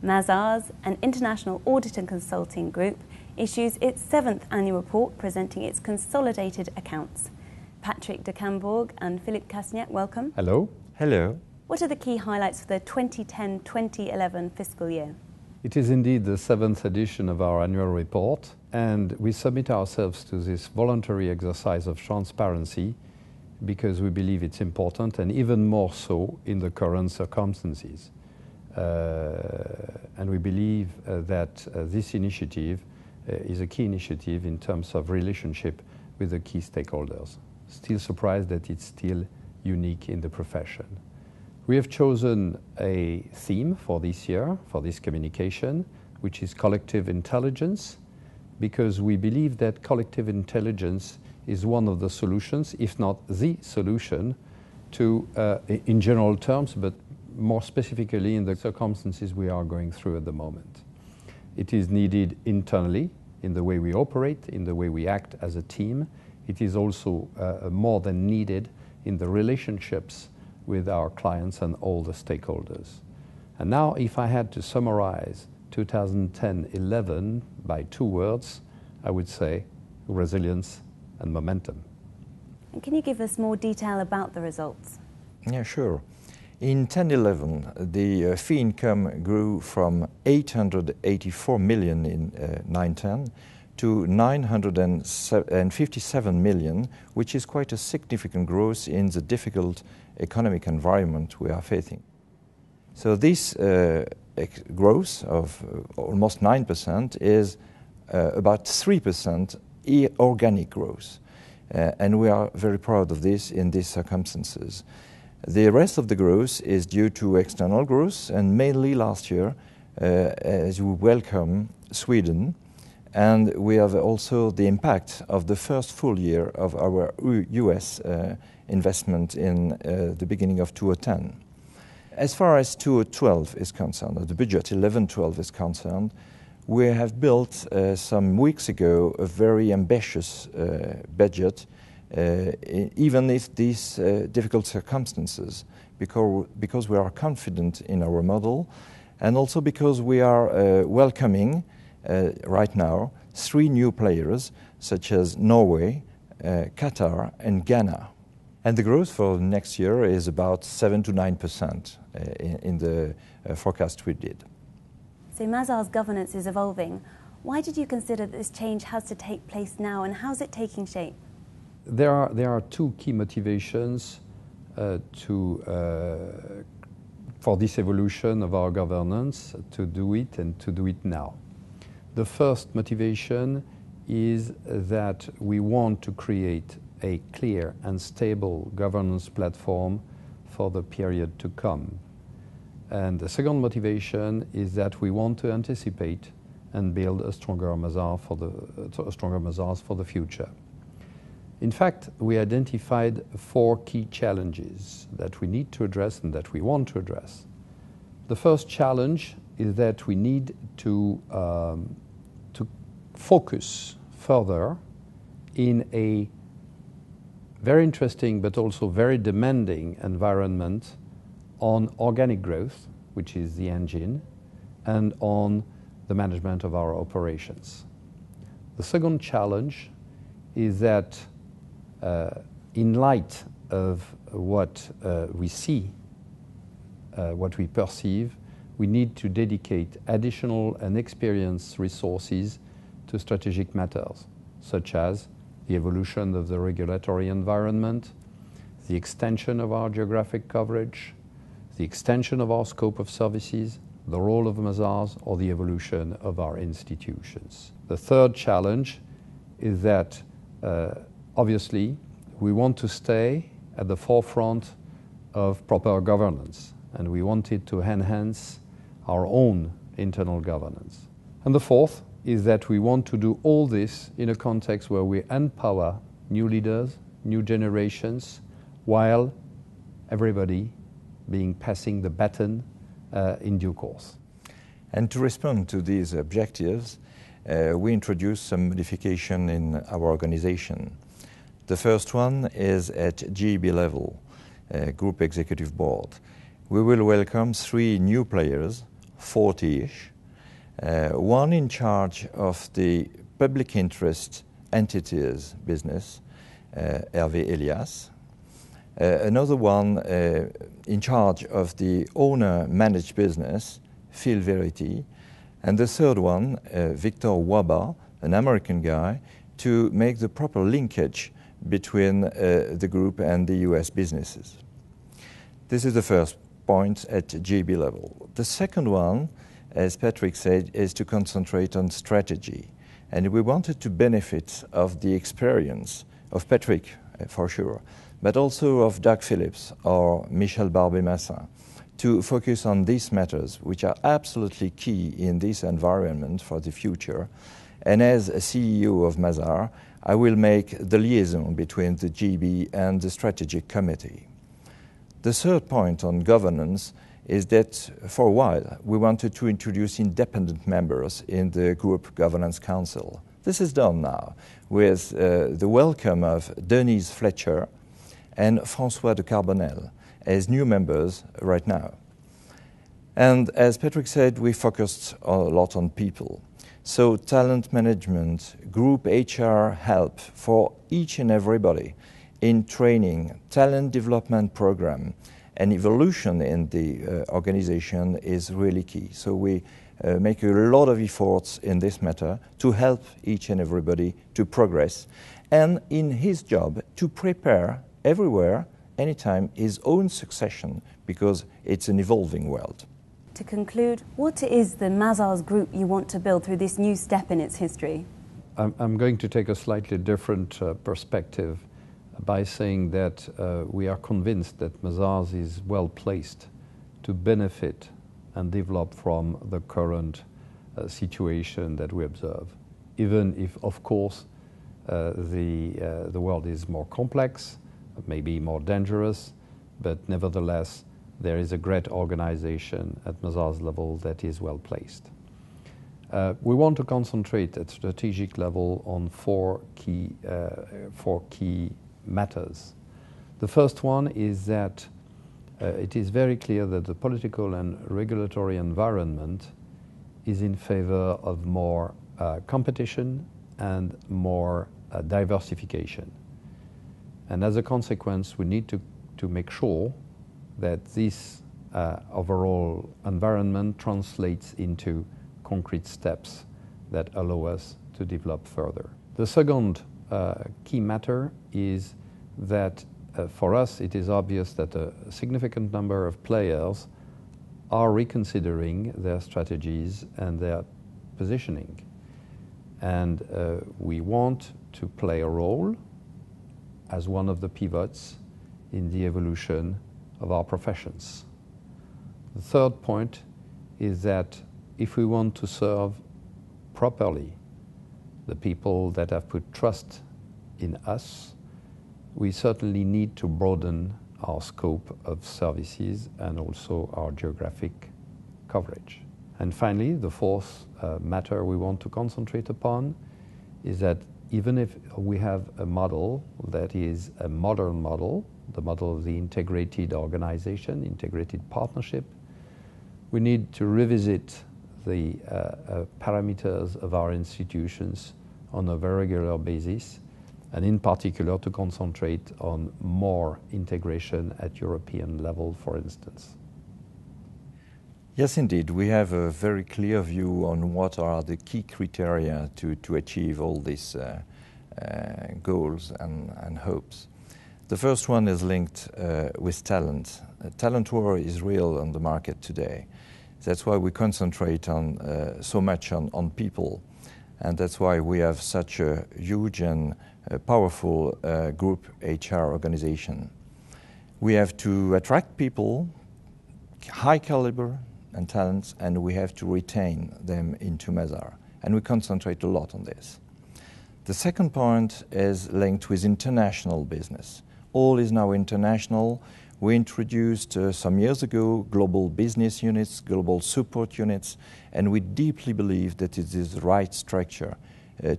Mazars, an international audit and consulting group, issues its 7th annual report presenting its consolidated accounts. Patrick de Cambourg and Philippe Cassignac, welcome. Hello. Hello. What are the key highlights for the 2010-2011 fiscal year? It is indeed the 7th edition of our annual report, and we submit ourselves to this voluntary exercise of transparency because we believe it's important, and even more so in the current circumstances. And we believe that this initiative is a key initiative in terms of relationship with the key stakeholders. Still surprised that it's still unique in the profession. We have chosen a theme for this year, for this communication, which is collective intelligence, because we believe that collective intelligence is one of the solutions, if not the solution, to, in general terms, but more specifically in the circumstances we are going through at the moment. It is needed internally, in the way we operate, in the way we act as a team. It is also more than needed in the relationships with our clients and all the stakeholders. And now, if I had to summarize 2010-11 by 2 words, I would say resilience and momentum. And can you give us more detail about the results? Yeah, sure. In 10-11, the fee income grew from 884 million in 9-10 to 957 million, which is quite a significant growth in the difficult economic environment we are facing. So this growth of almost 9% is about 3% organic growth. And we are very proud of this in these circumstances. The rest of the growth is due to external growth, and mainly last year, as we welcome Sweden, and we have also the impact of the first full year of our US investment in the beginning of 2010. As far as 2012 is concerned, or the budget 11-12 is concerned, we have built some weeks ago a very ambitious budget, even if these difficult circumstances, because we are confident in our model, and also because we are welcoming right now 3 new players, such as Norway, Qatar, and Ghana. And the growth for next year is about 7 to 9% in the forecast we did. So Mazars' governance is evolving. Why did you consider that this change has to take place now, and how is it taking shape? There are 2 key motivations for this evolution of our governance, to do it and to do it now. The first motivation is that we want to create a clear and stable governance platform for the period to come. And the second motivation is that we want to anticipate and build a stronger Mazars for the future. In fact, we identified 4 key challenges that we need to address and that we want to address. The first challenge is that we need to focus further in a very interesting but also very demanding environment on organic growth, which is the engine, and on the management of our operations. The second challenge is that in light of what we see, what we perceive, we need to dedicate additional and experienced resources to strategic matters, such as the evolution of the regulatory environment, the extension of our geographic coverage, the extension of our scope of services, the role of Mazars, or the evolution of our institutions. The third challenge is that, obviously, we want to stay at the forefront of proper governance, and we wanted to enhance our own internal governance. And the fourth is that we want to do all this in a context where we empower new leaders, new generations, while everybody passing the baton in due course. And to respond to these objectives, we introduced some modification in our organization. The first one is at GEB level, Group Executive Board. We will welcome 3 new players, 40-ish. One in charge of the public interest entities business, Hervé Elias. Another one in charge of the owner-managed business, Phil Verity. And the third one, Victor Waba, an American guy, to make the proper linkage between the group and the US businesses. This is the first point at GB level. The second one, as Patrick said, is to concentrate on strategy. And we wanted to benefit of the experience of Patrick, for sure, but also of Doug Phillips or Michel Barbé-Massin, to focus on these matters, which are absolutely key in this environment for the future. And as a CEO of Mazars, I will make the liaison between the GB and the strategic committee. The third point on governance is that for a while we wanted to introduce independent members in the Group Governance Council. This is done now with the welcome of Denise Fletcher and François de Carbonel as new members right now. And as Patrick said, we focused a lot on people. So talent management, group HR help for each and everybody in training, talent development program, and evolution in the organization is really key. So we make a lot of efforts in this matter to help each and everybody to progress, and in his job to prepare everywhere, anytime, his own succession, because it's an evolving world. To conclude, what is the Mazars Group you want to build through this new step in its history? I'm going to take a slightly different perspective by saying that we are convinced that Mazars is well placed to benefit and develop from the current situation that we observe, even if, of course, the world is more complex, maybe more dangerous, but nevertheless, there is a great organization at Mazars level that is well placed. We want to concentrate at strategic level on four key matters. The first one is that it is very clear that the political and regulatory environment is in favor of more competition and more diversification. And as a consequence, we need to make sure that this overall environment translates into concrete steps that allow us to develop further. The second key matter is that for us it is obvious that a significant number of players are reconsidering their strategies and their positioning. And we want to play a role as one of the pivots in the evolution of our professions. The third point is that if we want to serve properly the people that have put trust in us, we certainly need to broaden our scope of services and also our geographic coverage. And finally, the fourth matter we want to concentrate upon is that even if we have a model that is a modern model, the model of the integrated organization, integrated partnership, we need to revisit the parameters of our institutions on a very regular basis, and in particular to concentrate on more integration at European level, for instance. Yes, indeed. We have a very clear view on what are the key criteria to achieve all these goals and hopes. The first one is linked with talent. Talent war is real on the market today. That's why we concentrate on so much on people, and that's why we have such a huge and powerful group HR organization. We have to attract people, high caliber and talents, and we have to retain them into Mazars, and we concentrate a lot on this. The second point is linked with international business. All is now international. We introduced some years ago global business units, global support units, and we deeply believe that it is the right structure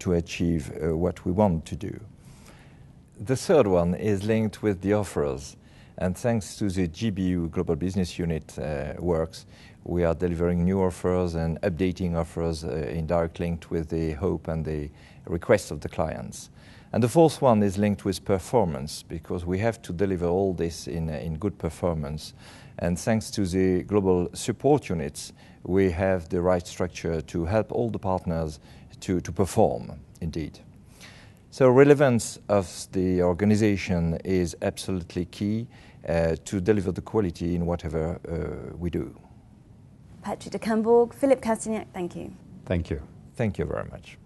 to achieve what we want to do. The third one is linked with the offers. And thanks to the GBU, Global Business Unit works, we are delivering new offers and updating offers in direct link with the hope and the request of the clients. And the fourth one is linked with performance, because we have to deliver all this in good performance. And thanks to the global support units, we have the right structure to help all the partners to perform, indeed. So relevance of the organization is absolutely key to deliver the quality in whatever we do. Patrick de Camborg, Philippe Castagnac, thank you. Thank you. Thank you very much.